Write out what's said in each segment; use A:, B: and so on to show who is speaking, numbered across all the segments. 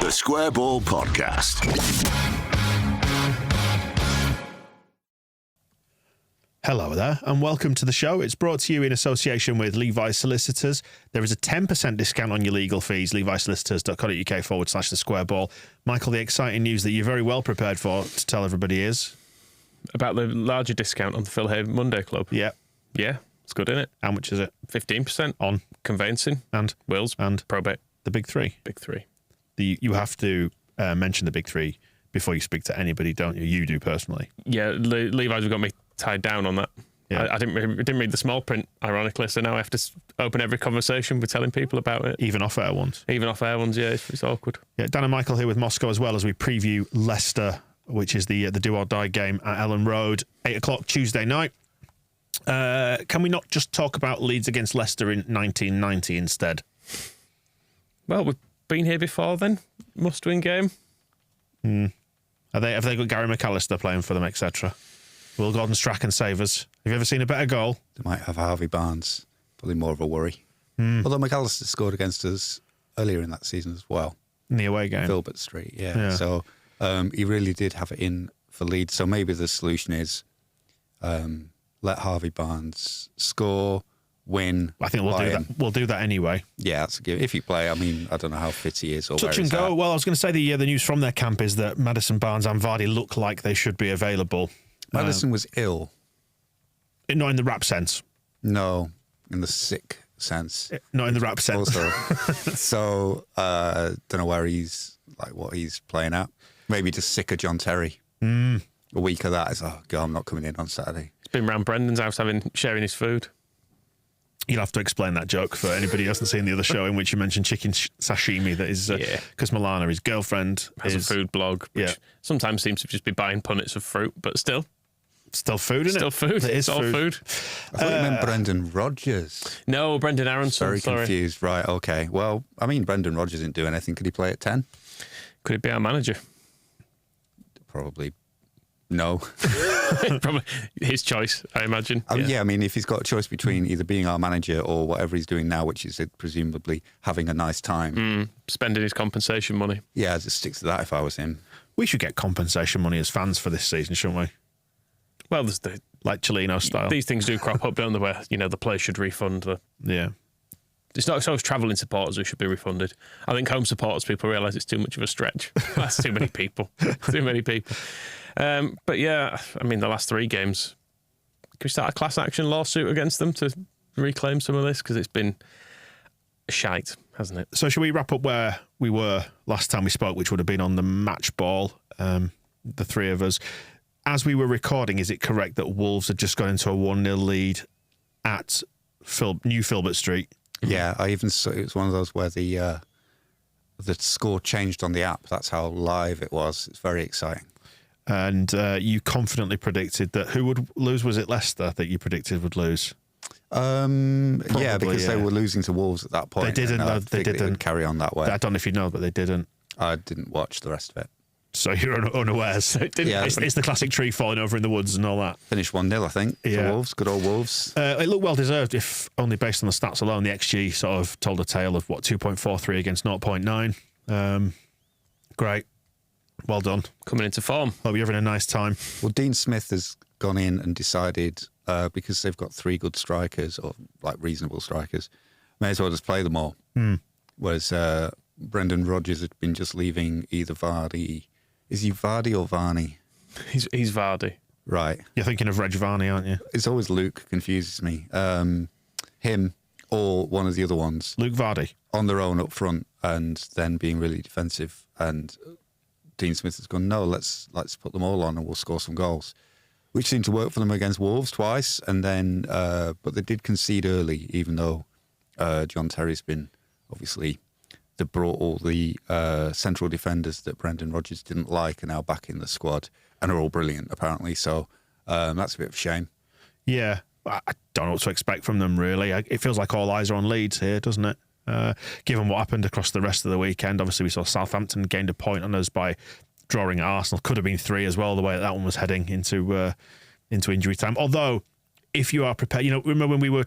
A: The Square Ball Podcast.
B: Hello there, and welcome to the show. It's brought to you in association with Levi's Solicitors. There is a 10% discount on your legal fees, levisolicitors.co.uk/the Square Ball. Michael, the exciting news that you're very well prepared for to tell everybody is...
C: About the larger discount on the Phil Hay Monday Club.
B: Yeah.
C: Yeah, it's good, isn't it?
B: How much is it?
C: 15%
B: On
C: conveyancing
B: and
C: wills
B: and
C: probate.
B: The big three.
C: Big three.
B: You have to mention the big three before you speak to anybody, don't you? You do personally.
C: Yeah, Levi's have got me tied down on that.
B: Yeah.
C: I didn't read the small print, ironically, so now I have to open every conversation with telling people about it.
B: Even off-air ones.
C: Even off-air ones, yeah, it's awkward.
B: Yeah, Dan and Michael here with Moscow as well as we preview Leicester, which is the do-or-die game at Elland Road, 8 o'clock Tuesday night. Can we not just talk about Leeds against Leicester in 1990 instead?
C: Well, we've been here before then. Must-win game.
B: Have they got Gary McAllister playing for them, etc.? Will Gordon Strachan save us? Have you ever seen a better goal?
D: They might have Harvey Barnes. Probably more of a worry. Although McAllister scored against us earlier in that season as well.
B: In the away game.
D: Filbert Street, yeah. So he really did have it in for Leeds. So maybe the solution is let Harvey Barnes score, win.
B: I think we'll do that. We'll do that anyway.
D: Yeah, that's a give. If he play, I mean, I don't know how fit he is or
B: Touch
D: where
B: and
D: he's
B: go.
D: at.
B: Well, I was going to say the news from their camp is that Maddison, Barnes and Vardy look like they should be available.
D: Maddison was ill.
B: Not in the rap sense.
D: No, in the sick sense.
B: Not in the rap sense.
D: Also, so don't know where he's what he's playing at. Maybe just sick of John Terry. A week of that is God, I'm not coming in on Saturday.
C: He's been round Brendan's house sharing his food.
B: You'll have to explain that joke for anybody who hasn't seen the other show in which you mentioned chicken sashimi. That is because Milana, his girlfriend,
C: has a food blog, which sometimes seems to just be buying punnets of fruit, but still
B: food, isn't it?
C: Still food.
B: It is
C: all food.
D: I thought you meant Brendan Rodgers.
C: No, Brendan Aronson.
D: Very confused. Right, okay. Well, I mean, Brendan Rodgers didn't do anything. Could he play at 10?
C: Could it be our manager?
D: Probably no.
C: Probably his choice, I imagine.
D: I mean, if he's got a choice between either being our manager or whatever he's doing now, which is presumably having a nice time.
C: Spending his compensation money.
D: Yeah, I'd just stick to that if I was him.
B: We should get compensation money as fans for this season, shouldn't we?
C: Well,
B: like Chelino style.
C: These things do crop up, don't they, where, the players should refund the...
B: Yeah.
C: It's not always travelling supporters who should be refunded. I think home supporters, people realise it's too much of a stretch. That's too many people. Too many people. But yeah, I mean, the last 3 games, can we start a class action lawsuit against them to reclaim some of this? Because it's been shite, hasn't it?
B: So should we wrap up where we were last time we spoke, which would have been on the match ball, the three of us. As we were recording, is it correct that Wolves had just got into a 1-0 lead at New Filbert Street?
D: Yeah, I even saw it was one of those where the score changed on the app. That's how live it was. It's very exciting.
B: And you confidently predicted that who would lose? Was it Leicester that you predicted would lose?
D: Yeah, because they were losing to Wolves at that point.
B: They didn't.
D: They didn't carry on that way.
B: I don't know if you know, but they didn't.
D: I didn't watch the rest of it.
B: So you're unawares. It's the classic tree falling over in the woods and all that.
D: Finished 1-0, I think, for Wolves. Good old Wolves.
B: It looked well deserved, if only based on the stats alone. The XG sort of told a tale of 2.43 against 0.9. Great. Well done.
C: Coming into form.
B: Hope you're having a nice time.
D: Well, Dean Smith has gone in and decided, because they've got 3 good strikers, or reasonable strikers, may as well just play them all. Whereas Brendan Rodgers had been just leaving either Vardy. Is he Vardy or Varney?
C: He's Vardy.
D: Right.
B: You're thinking of Reg Varney, aren't you?
D: It's always Luke, confuses me. Him or one of the other ones.
B: Luke Vardy.
D: On their own up front and then being really defensive. And Dean Smith has gone, no, let's put them all on and we'll score some goals. Which seemed to work for them against Wolves twice. And then, but they did concede early, even though John Terry's been obviously... They brought all the central defenders that Brendan Rodgers didn't like are now back in the squad and are all brilliant, apparently. So that's a bit of a shame.
B: Yeah. I don't know what to expect from them, really. It feels like all eyes are on Leeds here, doesn't it? Given what happened across the rest of the weekend. Obviously, we saw Southampton gained a point on us by drawing at Arsenal. Could have been 3 as well, the way that one was heading into injury time. Although, if you are prepared... remember when we were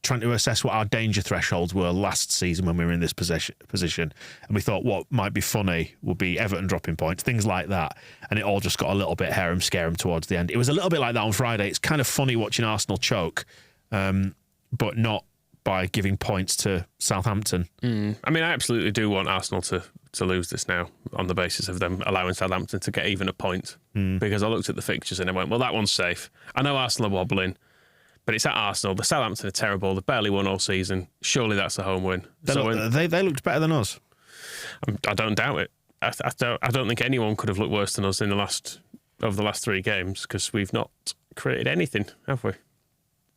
B: trying to assess what our danger thresholds were last season when we were in this position, and we thought what might be funny would be Everton dropping points, things like that, and it all just got a little bit harem-scarum towards the end. It was a little bit like that on Friday. It's kind of funny watching Arsenal choke, but not by giving points to Southampton.
C: I mean, I absolutely do want Arsenal to lose this now on the basis of them allowing Southampton to get even a point, because I looked at the fixtures and I went, well, that one's safe. I know Arsenal are wobbling, but it's at Arsenal. The Southampton are terrible. They've barely won all season. Surely that's a home win.
B: They looked better than us.
C: I don't doubt it. I don't think anyone could have looked worse than us over the last 3 games, because we've not created anything, have we?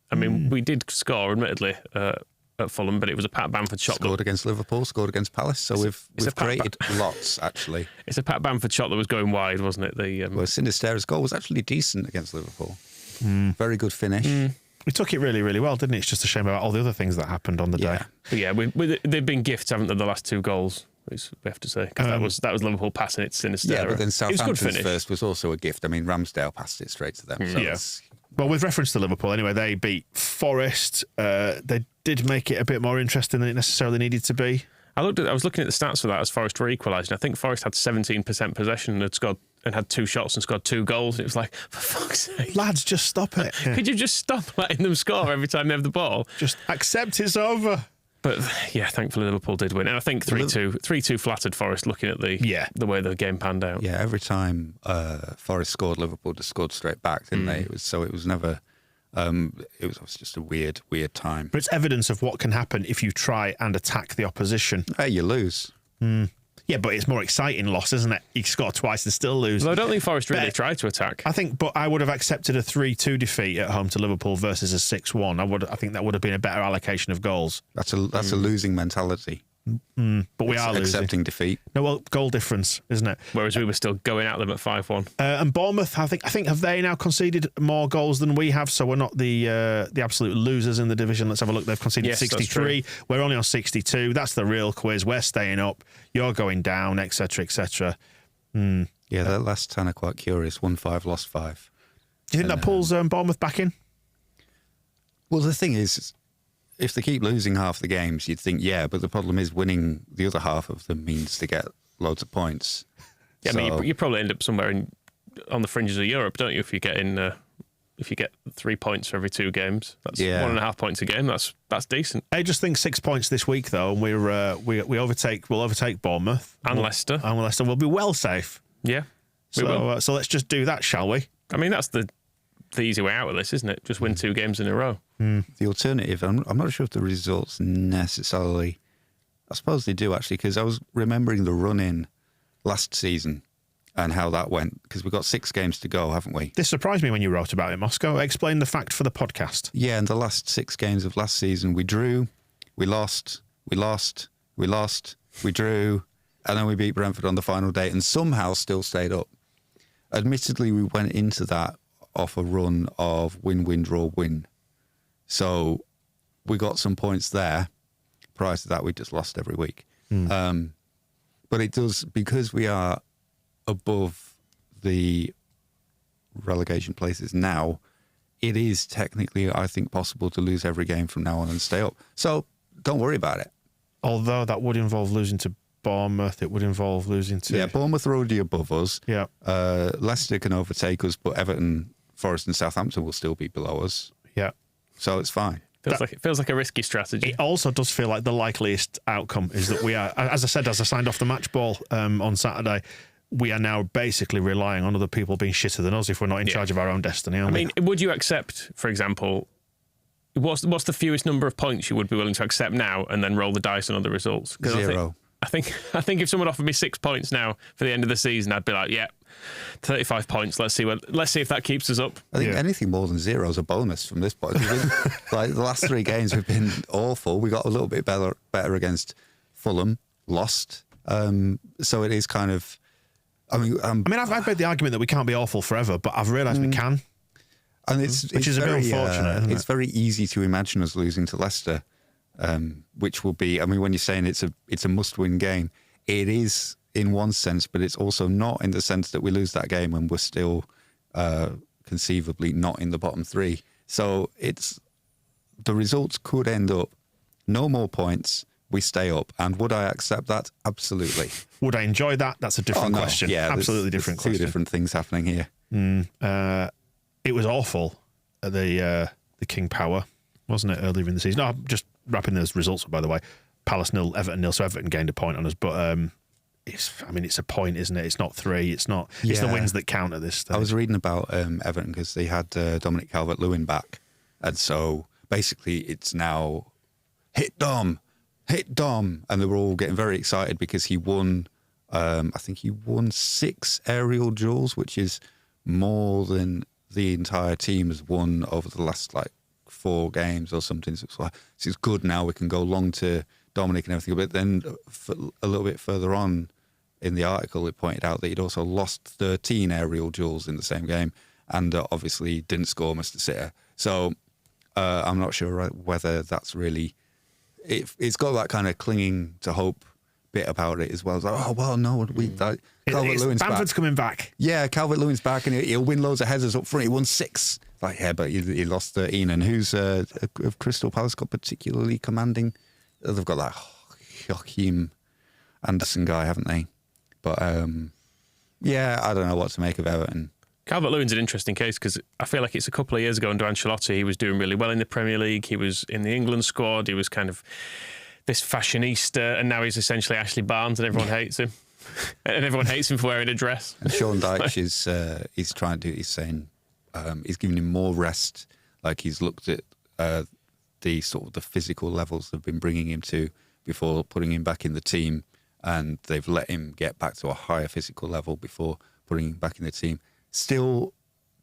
C: I mean, we did score, admittedly, at Fulham, but it was a Pat Bamford shot.
D: Scored against Liverpool, scored against Palace, so we've created lots, actually.
C: It's a Pat Bamford shot that was going wide, wasn't it?
D: Well, Sinisterra's goal was actually decent against Liverpool. Very good finish.
B: We took it really, really well, didn't it? It's just a shame about all the other things that happened on the day.
C: But yeah, they've been gifts, haven't they, the last 2 goals, we have to say. Because that was Liverpool passing it to Sinister.
D: Yeah, but then Southampton's first was also a gift. I mean, Ramsdale passed it straight to them. So
B: Well, with reference to Liverpool, anyway, they beat Forest. They did make it a bit more interesting than it necessarily needed to be.
C: I was looking at the stats for that as Forest were equalising. I think Forest had 17% possession and had 2 shots and scored 2 goals. And it was like, for fuck's sake.
B: Lads, just stop it.
C: Could you just stop letting them score every time they have the ball?
B: Just accept it's over.
C: But yeah, thankfully Liverpool did win. And I think 3-2 flattered Forest, looking at the way the game panned out.
D: Yeah, every time Forest scored, Liverpool just scored straight back, didn't they? It was never... it was just a weird time.
B: But it's evidence of what can happen if you try and attack the opposition.
D: Hey, you lose.
B: Yeah, but it's more exciting loss, isn't it? You score twice and still lose.
C: Well, I don't think Forest really tried to attack.
B: But I would have accepted a 3-2 defeat at home to Liverpool versus a 6-1. I think that would have been a better allocation of goals.
D: That's a losing mentality.
B: But we are losing.
D: Accepting defeat.
B: No, well, goal difference, isn't it?
C: Whereas we were still going at them at 5-1.
B: And Bournemouth, I think have they now conceded more goals than we have? So we're not the absolute losers in the division. Let's have a look. They've conceded 63. We're only on 62. That's the real quiz. We're staying up. You're going down, etc., etc.
D: Yeah, that last 10 are quite curious. 1-5, lost 5.
B: Do you think that pulls Bournemouth back in?
D: Well, the thing is, if they keep losing half the games, you'd think, but the problem is winning the other half of them means to get loads of points.
C: Yeah, I mean, you probably end up somewhere on the fringes of Europe, don't you? If you get 3 points for every 2 games, that's 1.5 points a game. That's decent.
B: I just think 6 points this week though, and we'll overtake Bournemouth
C: and Leicester.
B: And Leicester will be well safe.
C: Yeah,
B: so let's just do that, shall we?
C: I mean, that's the easy way out of this, isn't it? Just win 2 games in a row.
D: The alternative, I'm not sure if the results necessarily, I suppose they do actually, because I was remembering the run-in last season and how that went, because we've got 6 games to go, haven't we?
B: This surprised me when you wrote about it, Moscow. Explain the fact for the podcast.
D: Yeah, in the last 6 games of last season, we drew, we lost, we drew, and then we beat Brentford on the final day and somehow still stayed up. Admittedly, we went into that off a run of win, draw, win. So we got some points there. Prior to that, we just lost every week. But it does, because we are above the relegation places now, it is technically, I think, possible to lose every game from now on and stay up. So don't worry about it.
B: Although that would involve losing to Bournemouth, it would involve losing to...
D: Yeah, Bournemouth are already above us.
B: Yeah.
D: Leicester can overtake us, but Everton, Forest and Southampton will still be below us.
B: Yeah.
D: So it's fine.
C: Feels like a risky strategy.
B: It also does feel like the likeliest outcome is that we are, as I said, as I signed off the match ball on Saturday, we are now basically relying on other people being shitter than us if we're not in charge of our own destiny. I
C: mean, would you accept, for example, what's the fewest number of points you would be willing to accept now and then roll the dice on other results?
D: 0.
C: I think if someone offered me 6 points now for the end of the season, I'd be like, 35 points. Let's see if that keeps us up.
D: I think anything more than 0 is a bonus from this point. Like the last 3 games have been awful. We got a little bit better against Fulham, lost. So it is kind of. I mean,
B: I've made the argument that we can't be awful forever, but I've realised we can,
D: and
B: which is a bit unfortunate. Isn't it?
D: It's very easy to imagine us losing to Leicester, which will be. I mean, when you're saying it's a must-win game, it is in one sense, but it's also not in the sense that we lose that game and we're still conceivably not in the bottom 3. So the results could end up no more points, we stay up. And would I accept that? Absolutely.
B: Would I enjoy that? That's a different question.
D: Yeah,
B: absolutely different
D: there's
B: question.
D: two different things happening here.
B: It was awful at the King Power, wasn't it, earlier in the season? No, I'm just wrapping those results up, by the way. Palace 0, Everton 0, so Everton gained a point on us. But it's a point, isn't it? It's not 3. It's not. It's the wins that count at this stage.
D: I was reading about Everton because they had Dominic Calvert-Lewin back, and so basically it's now hit Dom, and they were all getting very excited because he won. I think he won 6 aerial duels, which is more than the entire team has won over the last 4 games or something. So it's like, this is good now. We can go long to Dominic and everything. But then a little bit further on in the article, it pointed out that he'd also lost 13 aerial duels in the same game and obviously didn't score Mr. Sitter. So I'm not sure whether that's really... It's got that kind of clinging to hope bit about it as well. It's like, oh, well, no, Calvert-Lewin's back.
B: Bamford's coming back.
D: Yeah, Calvert-Lewin's back and he'll win loads of headers up front. He won 6. But he lost 13. And who's Crystal Palace got particularly commanding? They've got that Joachim Anderson guy, haven't they? But I don't know what to make of Everton.
C: Calvert-Lewin's an interesting case because I feel like it's a couple of years ago under Ancelotti, he was doing really well in the Premier League. He was in the England squad. He was kind of this fashionista, and now he's essentially Ashley Barnes, and everyone hates him. And everyone hates him for wearing a dress.
D: And Sean Dyche he's saying he's giving him more rest. Like he's looked at the sort of the physical levels they've been bringing him to before putting him back in the team, and they've let him get back to a higher physical level before putting him back in the team. Still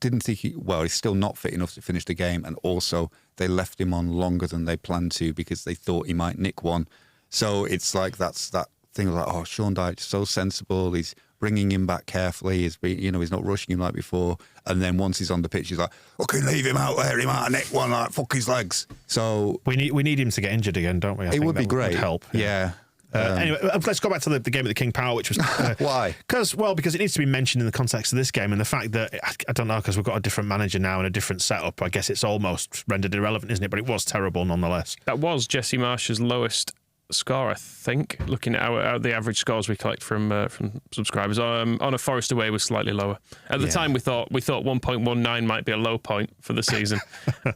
D: didn't think he's still not fit enough to finish the game, and also they left him on longer than they planned to because they thought he might nick one. So it's like that's that thing of like, Sean Dyche, so sensible, he's bringing him back carefully, he's not rushing him like before, and then once he's on the pitch he's like, okay, leave him out there, he might nick one, like fuck his legs. So
B: we need him to get injured again, don't we? I
D: it
B: think
D: would be great.
B: Would help.
D: Yeah.
B: Anyway, let's go back to the game at the King Power, which was...
D: Why?
B: Because it needs to be mentioned in the context of this game, and the fact that, I don't know, because we've got a different manager now and a different setup, I guess it's almost rendered irrelevant, isn't it? But it was terrible nonetheless.
C: That was Jesse Marsh's lowest score, I think, looking at the average scores we collect from subscribers. On a Forest away was slightly lower. At the time, we thought 1.19 might be a low point for the season.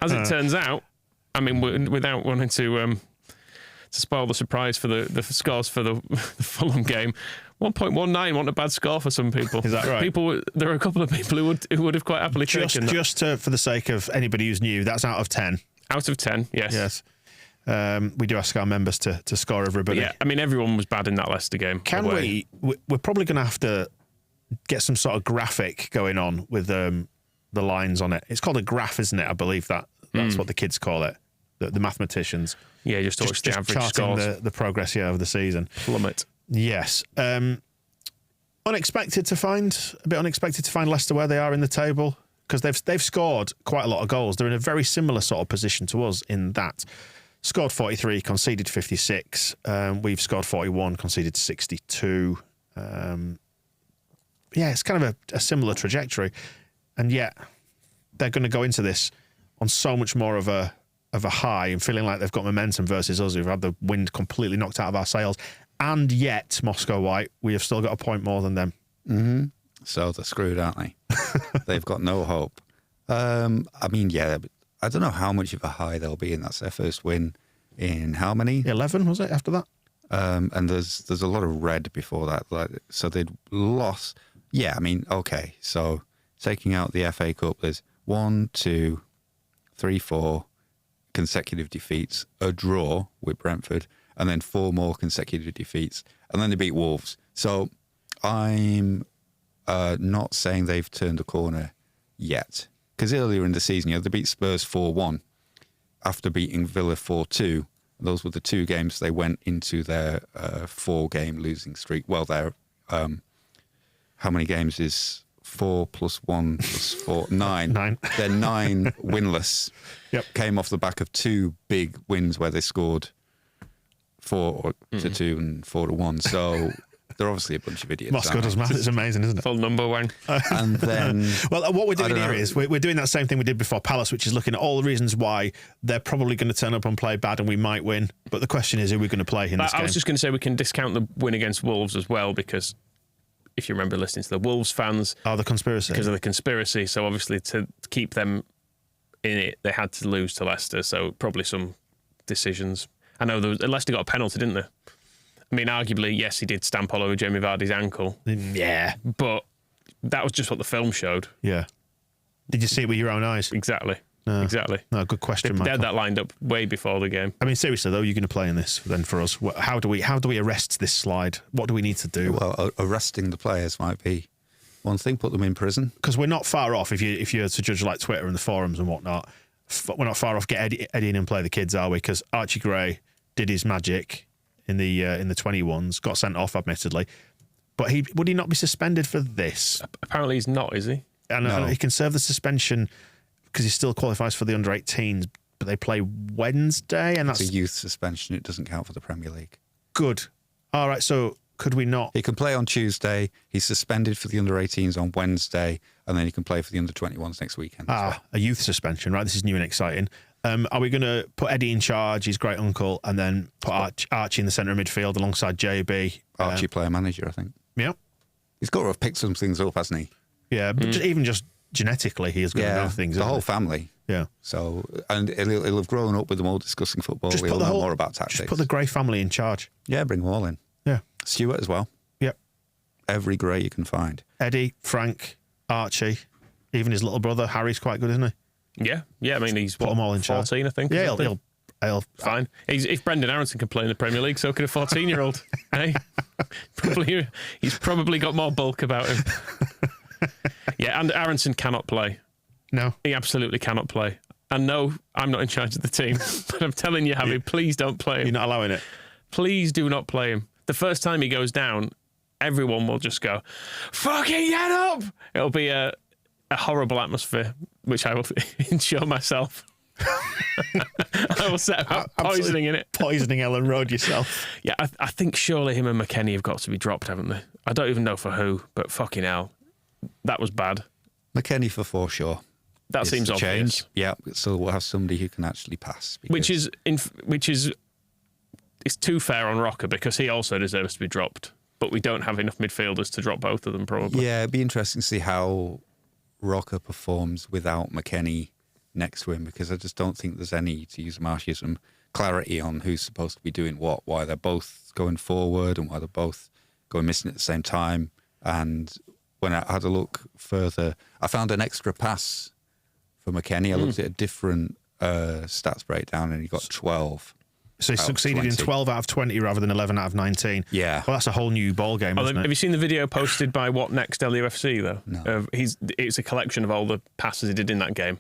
C: As it turns out, I mean, without wanting to spoil the surprise for the scores for the Fulham game, 1.19 wasn't a bad score for some people.
B: Is that right?
C: There are a couple of people who would have quite happily taken that.
B: Just for the sake of anybody who's new, that's out of 10.
C: Out of 10, yes.
B: Yes. We do ask our members to score everybody.
C: But yeah, I mean, everyone was bad in that Leicester game.
B: We're probably going to have to get some sort of graphic going on with the lines on it. It's called a graph, isn't it? I believe that's what the kids call it, the mathematicians.
C: Yeah, just the average scores.
B: The progress of the season.
C: Plummet.
B: Yes. Unexpected to find Leicester where they are in the table, because they've scored quite a lot of goals. They're in a very similar sort of position to us in that. Scored 43, conceded 56. We've scored 41, conceded 62. It's kind of a similar trajectory. And yet they're going to go into this on so much more of a high and feeling like they've got momentum versus us, who've had the wind completely knocked out of our sails. And yet, Moscow White, we have still got a point more than them.
D: Mm-hmm. So they're screwed, aren't they? They've got no hope. I mean, yeah, I don't know how much of a high they'll be in. That's their first win in how many?
B: 11, was it, after that?
D: And there's a lot of red before that. So they'd lost. Yeah, I mean, okay. So taking out the FA Cup, there's 1, 2, 3, 4 consecutive defeats, a draw with Brentford, and then 4 more consecutive defeats, and then they beat Wolves. So I'm not saying they've turned a corner yet, because earlier in the season, they beat Spurs 4-1 after beating Villa 4-2. Those were the 2 games they went into their 4-game losing streak. Well, their how many games is 4 + 1 + 4? 9.
B: 9.
D: They're 9 winless.
B: Yep.
D: Came off the back of 2 big wins where they scored 4-2 and 4-1. So they're obviously a bunch of idiots.
B: Moscow does math. It's amazing, isn't it?
C: Full number one.
D: And then,
B: well, what we're doing here is we're doing that same thing we did before Palace, which is looking at all the reasons why they're probably going to turn up and play bad and we might win. But the question is, who we're going to play in this game?
C: I was just going to say we can discount the win against Wolves as well, because if you remember listening to the Wolves fans...
B: Oh, the conspiracy.
C: Because of the conspiracy. So obviously to keep them in it, they had to lose to Leicester. So probably some decisions. I know Leicester got a penalty, didn't they? I mean, arguably, yes, he did stamp all over Jamie Vardy's ankle.
B: Yeah.
C: But that was just what the film showed.
B: Yeah. Did you see it with your own eyes?
C: Exactly.
B: No.
C: Exactly.
B: No, good question,
C: They
B: Michael.
C: had that lined up way before the game.
B: I mean, seriously, though, you're going to play in this then for us. How do we arrest this slide? What do we need to do?
D: well, arresting the players might be one thing, put them in prison.
B: Because we're not far off, if you're to judge like Twitter and the forums and whatnot, we're not far off get Eddie in and play the kids, are we? Because Archie Gray did his magic in the 21s, got sent off, admittedly. But would he not be suspended for this?
C: Apparently he's not, is he?
B: And he can serve the suspension because he still qualifies for the under-18s, but they play Wednesday, and that's
D: It's a youth suspension. It doesn't count for the Premier League.
B: good. All right, so could we not?
D: He can play on Tuesday. He's suspended for the under-18s on Wednesday, and then he can play for the under-21s next weekend. as well.
B: A youth suspension, right? This is new and exciting. Are we going to put Eddie in charge, his great uncle, and then put Archie in the centre of midfield alongside JB?
D: Archie player manager, I think.
B: Yeah.
D: He's got to have picked some things up, hasn't he?
B: Yeah, but even just genetically, he is going to know things.
D: the
B: isn't
D: whole
B: he?
D: family.
B: Yeah.
D: So, and he'll have grown up with them all discussing football.
B: Just
D: He'll
B: put the
D: know
B: whole-
D: more about tactics.
B: Just put the Gray family in charge.
D: Yeah, bring them all in.
B: Yeah.
D: Stuart as well.
B: Yep.
D: Every Gray you can find.
B: Eddie, Frank, Archie, even his little brother Harry's quite good, isn't he?
C: Yeah. I mean, he's
B: Put them all in charge.
C: 14, I think.
B: Yeah,
C: or something.
B: he'll
C: Fine. If Brendan Aronson can play in the Premier League, so could a 14-year-old. Hey, he's probably got more bulk about him. Yeah, and Aronson cannot play.
B: No.
C: He absolutely cannot play. And no, I'm not in charge of the team, but I'm telling you, Harry, please don't play him.
B: You're not allowing it.
C: Please do not play him. The first time he goes down, everyone will just go, "Fucking get up!" It'll be a horrible atmosphere, which I will ensure myself. I will set about poisoning in it.
B: Poisoning Elland Road yourself.
C: Yeah, I think surely him and McKennie have got to be dropped, haven't they? I don't even know for who, but fucking hell, that was bad.
D: McKennie for Forshaw.
C: That
D: is
C: seems
D: the
C: obvious.
D: change. Yeah, so we'll have somebody who can actually pass.
C: Which is it's too fair on Rocker because he also deserves to be dropped. But we don't have enough midfielders to drop both of them, probably.
D: Yeah, it'd be interesting to see how Rocker performs without McKennie next to him, because I just don't think there's any, to use Marshism, clarity on who's supposed to be doing what, why they're both going forward and why they're both going missing at the same time. And when I had a look further, I found an extra pass for McKennie. I looked at a different stats breakdown and he got 12.
B: So he
D: Out of
B: succeeded in
D: 20.
B: 12 out of 20 rather than 11 out of 19.
D: Yeah.
B: Well, that's a whole new ball game, isn't
C: Have
B: it?
C: you seen the video posted by What Next LUFC, though?
D: No.
C: It's a collection of all the passes he did in that game.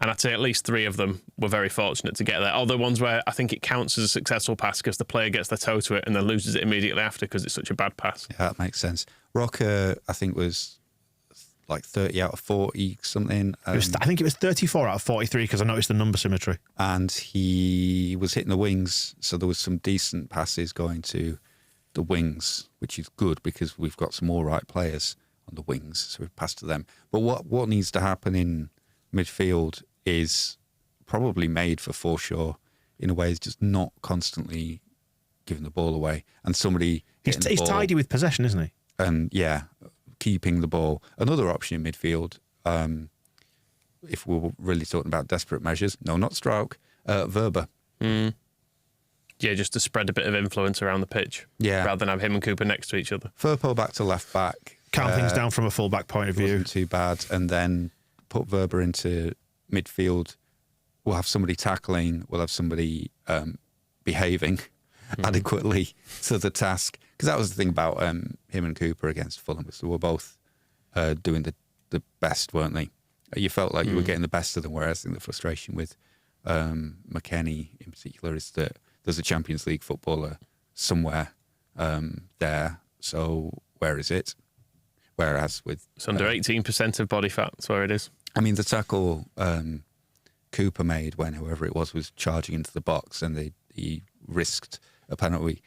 C: And I'd say at least 3 of them were very fortunate to get there. All the ones where I think it counts as a successful pass because the player gets their toe to it and then loses it immediately after because it's such a bad pass.
D: Yeah, that makes sense. Rocker, I think, was like 30 out of 40 something.
B: I think it was 34 out of 43 because I noticed the number symmetry.
D: And he was hitting the wings, so there was some decent passes going to the wings, which is good because we've got some all right players on the wings, so we've passed to them. But what needs to happen in midfield is probably made for Forshaw in a way, is just not constantly giving the ball away, and somebody
B: He's
D: hitting the ball,
B: tidy with possession, isn't he?
D: and keeping the ball. Another option in midfield, if we were really talking about desperate measures, no, not Stroke, Verba.
C: Yeah, just to spread a bit of influence around the pitch.
D: Yeah.
C: Rather than have him and Cooper next to each other.
D: Firpo back to left back.
B: Calm things down from a full-back point of view.
D: Wasn't too bad. And then put Verba into midfield. We'll have somebody tackling. We'll have somebody behaving adequately to the task. Because that was the thing about him and Cooper against Fulham. Was they were both doing the best, weren't they? You felt like you were getting the best of them, whereas I think the frustration with McKennie in particular is that there's a Champions League footballer somewhere there. So where is it? Whereas with...
C: It's under 18% of body fat. That's where it is.
D: I mean, the tackle Cooper made when whoever it was charging into the box and he risked a penalty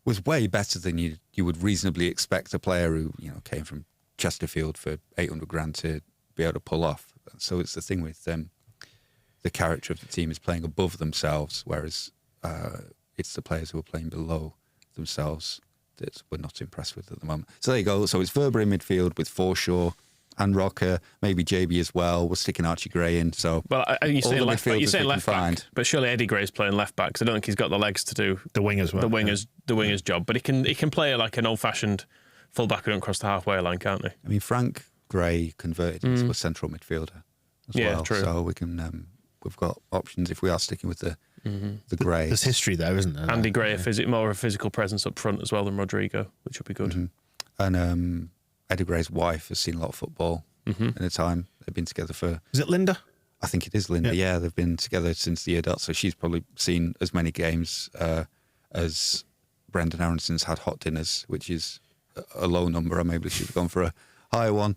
D: was way better than you would reasonably expect a player who came from Chesterfield for 800 grand to be able to pull off. So it's the thing with the character of the team is playing above themselves, whereas it's the players who are playing below themselves that we're not impressed with at the moment. So there you go. So it's Verber in midfield with Forshaw and Rocker, maybe JB as well. We're sticking Archie Gray in. So
C: you're saying left back. You're saying left back,
D: find.
C: but surely Eddie Gray's playing left back because I don't think he's got the legs to do
B: The wing as well.
C: the winger's job. But he can play like an old-fashioned full-back who don't cross the halfway line, can't he?
D: I mean, Frank Gray converted into a central midfielder as well.
C: True.
D: So we can we've got options if we are sticking with the Gray.
B: There's history there, isn't there?
C: Andy Gray, more of a physical presence up front as well than Rodrigo, which would be good.
D: And Eddie Gray's wife has seen a lot of football in the time. They've been together for...
B: Is it Linda?
D: I think it is Linda, yeah. They've been together since the year dot, so she's probably seen as many games as Brendan Aronson's had hot dinners, which is a low number. I maybe should have gone for a higher one.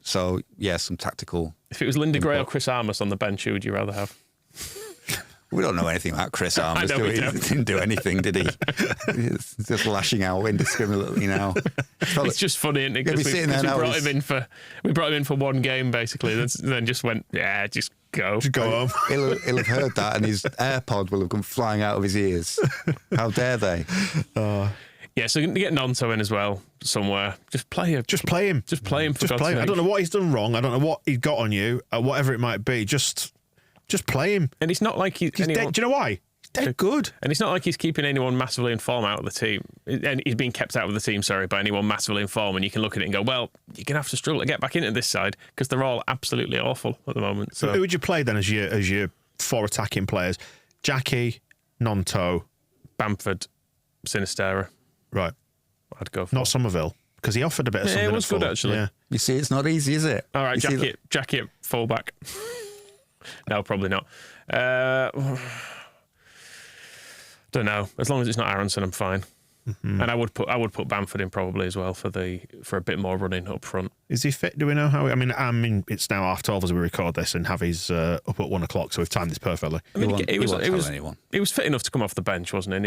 D: So, yeah, some tactical...
C: If it was Linda Gray or Chris Armas on the bench, who would you rather have?
D: We don't know anything about Chris Armas,
C: I know
D: do
C: we
D: we?
C: don't.
D: He didn't do anything, did he? He's just lashing out indiscriminately now.
C: It's just funny, isn't it?
D: He'll be
C: Because
D: sitting there now,
C: we brought him in for one game, basically, then just went, just go.
B: Just go home.
D: He'll have heard that and his AirPod will have come flying out of his ears. How dare they?
C: Yeah, so get Nonto in as well somewhere. Just play him.
B: Just play him.
C: Just play him. For
B: Just
C: God's
B: play him. I
C: sake.
B: don't know what he's done wrong. I don't know what he got on you, whatever it might be. Just play him.
C: And it's not like
B: He's dead. Do you know why? He's dead good.
C: And it's not like he's keeping anyone massively in form out of the team. And he's being kept out of the team, by anyone massively in form. And you can look at it and go, well, you're going to have to struggle to get back into this side because they're all absolutely awful at the moment. So
B: Who would you play then as your 4 attacking players? Jackie, Nonto.
C: Bamford, Sinistera,
B: Right.
C: I'd go for.
B: Not Somerville. Because he offered a bit of something.
C: it was
B: at
C: good,
B: full.
C: actually.
B: Yeah.
D: You see, it's not easy, is it?
C: All right,
D: You see
C: Jackie at fullback. No, probably not. Don't know. As long as it's not Aronson, I'm fine. And I would put Bamford in probably as well for a bit more running up front.
B: Is he fit? Do we know how? I mean, it's now 12:30 as we record this, and Javi's up at 1 o'clock, so we've timed this perfectly.
C: I mean,
D: He won't tell anyone.
C: He was fit enough to come off the bench, wasn't he? And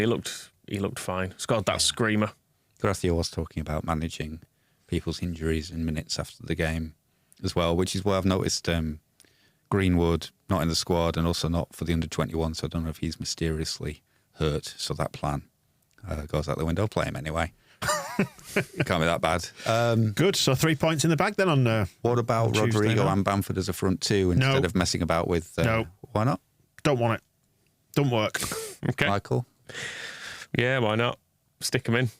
C: he looked fine. Scored that screamer.
D: Gracia was talking about managing people's injuries in minutes after the game as well, which is why I've noticed Greenwood not in the squad and also not for the under-21, so I don't know if he's mysteriously hurt, so that plan goes out the window. Play him anyway. It can't be that bad.
B: Good. So 3 points in the bag then on.
D: What about
B: on Tuesday
D: Rodrigo
B: night?
D: and Bamford as a front two instead of messing about with...
B: No.
D: Why not?
B: Don't want it. Don't work.
C: Okay.
D: Michael?
C: Yeah, why not? Stick him in.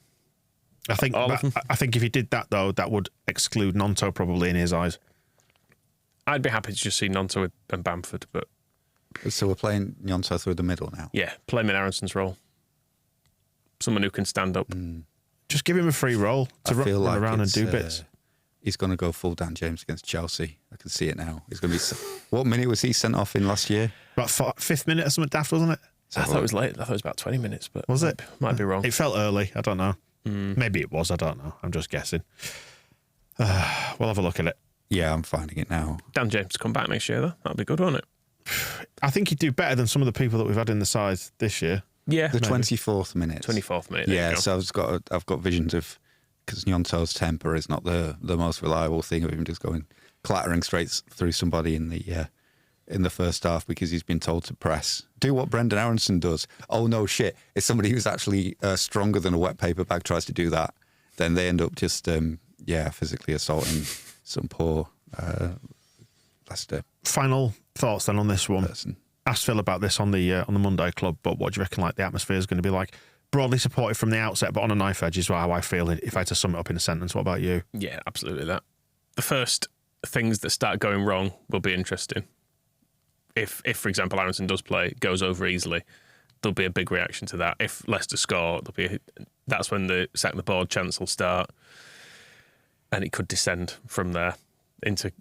B: I think.
C: All of them.
B: I think if he did that though, that would exclude Nonto probably in his eyes.
C: I'd be happy to just see Nonto and Bamford, but
D: So we're playing Nyonto through the middle now.
C: yeah, play him in Aronson's role. Someone who can stand up.
B: Just give him a free role to
D: I feel
B: run
D: like
B: around and
D: it's,
B: do bits.
D: He's going to go full Dan James against Chelsea. I can see it now. He's going to be... What minute was he sent off in last year?
B: About 5th minute or something daft, wasn't it?
C: I thought it was late. I thought it was about 20 minutes, but
B: Was it?
C: Might be wrong.
B: It felt early. I don't know. Maybe it was. I don't know. I'm just guessing. We'll have a look at it.
D: Yeah, I'm finding it now.
C: Dan James come back next year, though. That'd be good, wouldn't it?
B: I think he'd do better than some of the people that we've had in the side this year.
C: Yeah.
D: The 24th minute.
C: 24th minute. there you
D: Yeah,
C: go.
D: so I've got visions of... Because Nyonto's temper is not the most reliable thing of him just going clattering straight through somebody in the first half because he's been told to press. Do what Brendan Aronson does. Oh, no, shit. If somebody who's actually stronger than a wet paper bag tries to do that, then they end up just, physically assaulting some poor Leicester
B: Final thoughts then on this one.
D: person.
B: Asked Phil about this on the Monday Club, but what do you reckon like the atmosphere is going to be like? Broadly supported from the outset, but on a knife edge is how I feel if I had to sum it up in a sentence. What about you?
C: Yeah, absolutely that. The first things that start going wrong will be interesting. If for example, Aronson does play, goes over easily, there'll be a big reaction to that. If Leicester score, that's when the sack the board chance will start, and it could descend from there into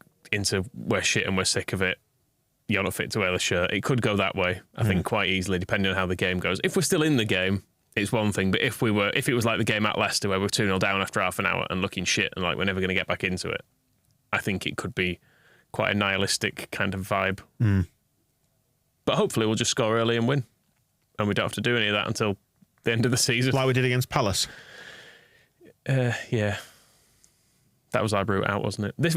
C: we're shit and we're sick of it. You're not fit to wear the shirt. It could go that way, I think, quite easily, depending on how the game goes. If we're still in the game, it's one thing, but if it was like the game at Leicester where we're 2-0 down after half an hour and looking shit and like we're never going to get back into it, I think it could be quite a nihilistic kind of vibe. But hopefully we'll just score early and win, and we don't have to do any of that until the end of the season.
B: Like we did against Palace.
C: Yeah. That was our route out, wasn't it? This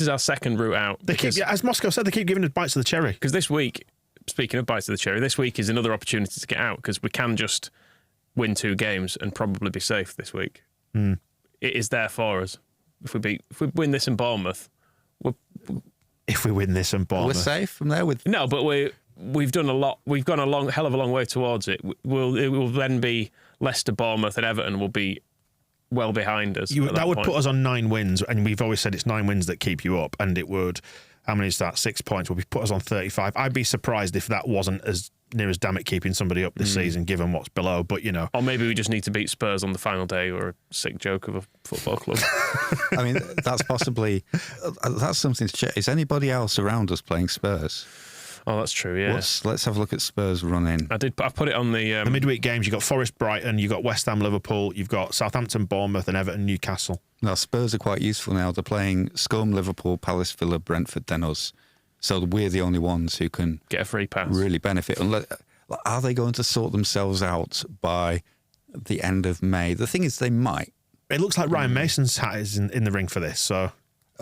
C: is our second route out.
B: They keep, as Moscow said, they keep giving us bites of the cherry.
C: Because this week, speaking of bites of the cherry, this week is another opportunity to get out because we can just win 2 games and probably be safe this week. It is there for us. If we win this in Bournemouth,
B: we're
D: safe from there with
C: no, but we've done a lot. We've gone a hell of a long way towards it. It will then be Leicester, Bournemouth, and Everton will be well behind us.
B: That would put us on 9 wins, and we've always said it's 9 wins that keep you up, and it would. How many is that? 6 points would put us on 35. I'd be surprised if that wasn't as near as damn it keeping somebody up this season, given what's below. But
C: or maybe we just need to beat Spurs on the final day, or a sick joke of a football club.
D: I mean, that's something to check. Is anybody else around us playing Spurs?
C: Oh, that's true. Yeah.
D: Let's have a look at Spurs running.
C: I put it on the
B: midweek games. You've got Forest, Brighton. You've got West Ham, Liverpool. You've got Southampton, Bournemouth, and Everton, Newcastle.
D: Now Spurs are quite useful now. They're playing Scum, Liverpool, Palace, Villa, Brentford, then us. So we're the only ones who can
C: get a free pass.
D: Really benefit. Are they going to sort themselves out by the end of May? The thing is, they might.
B: It looks like Ryan Mason's hat is in the ring for this. So.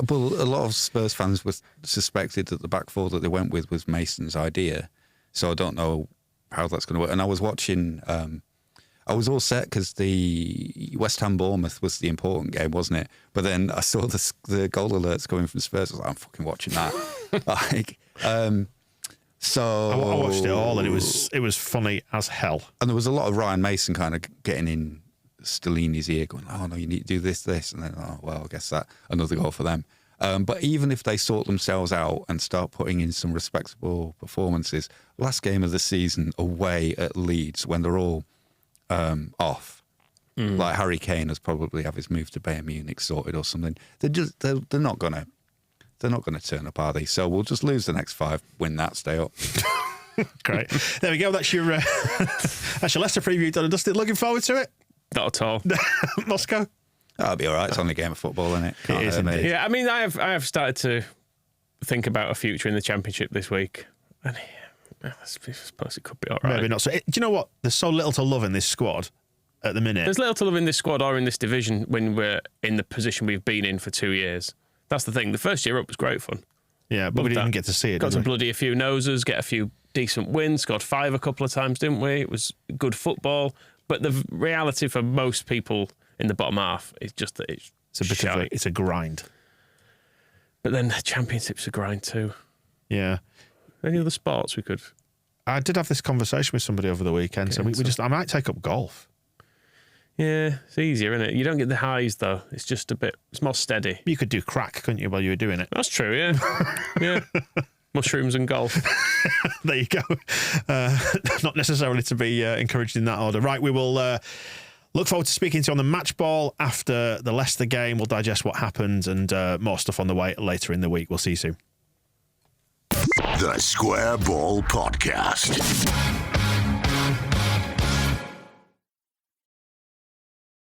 D: Well, a lot of Spurs fans suspected that the back four that they went with was Mason's idea. So I don't know how that's going to work. And I was watching, I was all set because the West Ham Bournemouth was the important game, wasn't it? But then I saw the goal alerts coming from Spurs. I was like, I'm fucking watching that. So
B: I watched it all, and it was funny as hell.
D: And there was a lot of Ryan Mason kind of getting in Stellini's ear going, oh no, you need to do this, and then, oh well, I guess that another goal for them. But even if they sort themselves out and start putting in some respectable performances, last game of the season away at Leeds when they're all off, like Harry Kane has probably have his move to Bayern Munich sorted or something. They're not gonna turn up, are they? So we'll just lose the next 5, win that, stay up.
B: Great. There we go. That's your Leicester preview done and dusted. Looking forward to it.
C: Not at all.
B: Moscow?
D: That'll be all right. It's only a game of football, isn't it?
B: It is indeed.
C: Yeah, I mean, I have started to think about a future in the Championship this week. And I suppose it could be all right.
B: Maybe not. So, do you know what? There's so little to love in this squad at the minute.
C: There's little to love in this squad or in this division when we're in the position we've been in for 2 years. That's the thing. The first year up was great fun.
B: Yeah, but we didn't even get to see it.
C: Got to bloody a few noses, get a few decent wins, scored 5 a couple of times, didn't we? It was good football. But the reality for most people in the bottom half is just that it's
B: a grind.
C: But then the Championship's a grind too.
B: Yeah.
C: Any other sports we could?
B: I did have this conversation with somebody over the weekend, so I might take up golf.
C: Yeah, it's easier, isn't it? You don't get the highs though. It's just it's more steady.
B: You could do crack, couldn't you, while you were doing it?
C: That's true, yeah. Yeah. Mushrooms and golf.
B: There you go. Not necessarily to be encouraged in that order. Right, we will look forward to speaking to you on the match ball after the Leicester game. We'll digest what happened and more stuff on the way later in the week. We'll see you soon.
A: The Square Ball Podcast.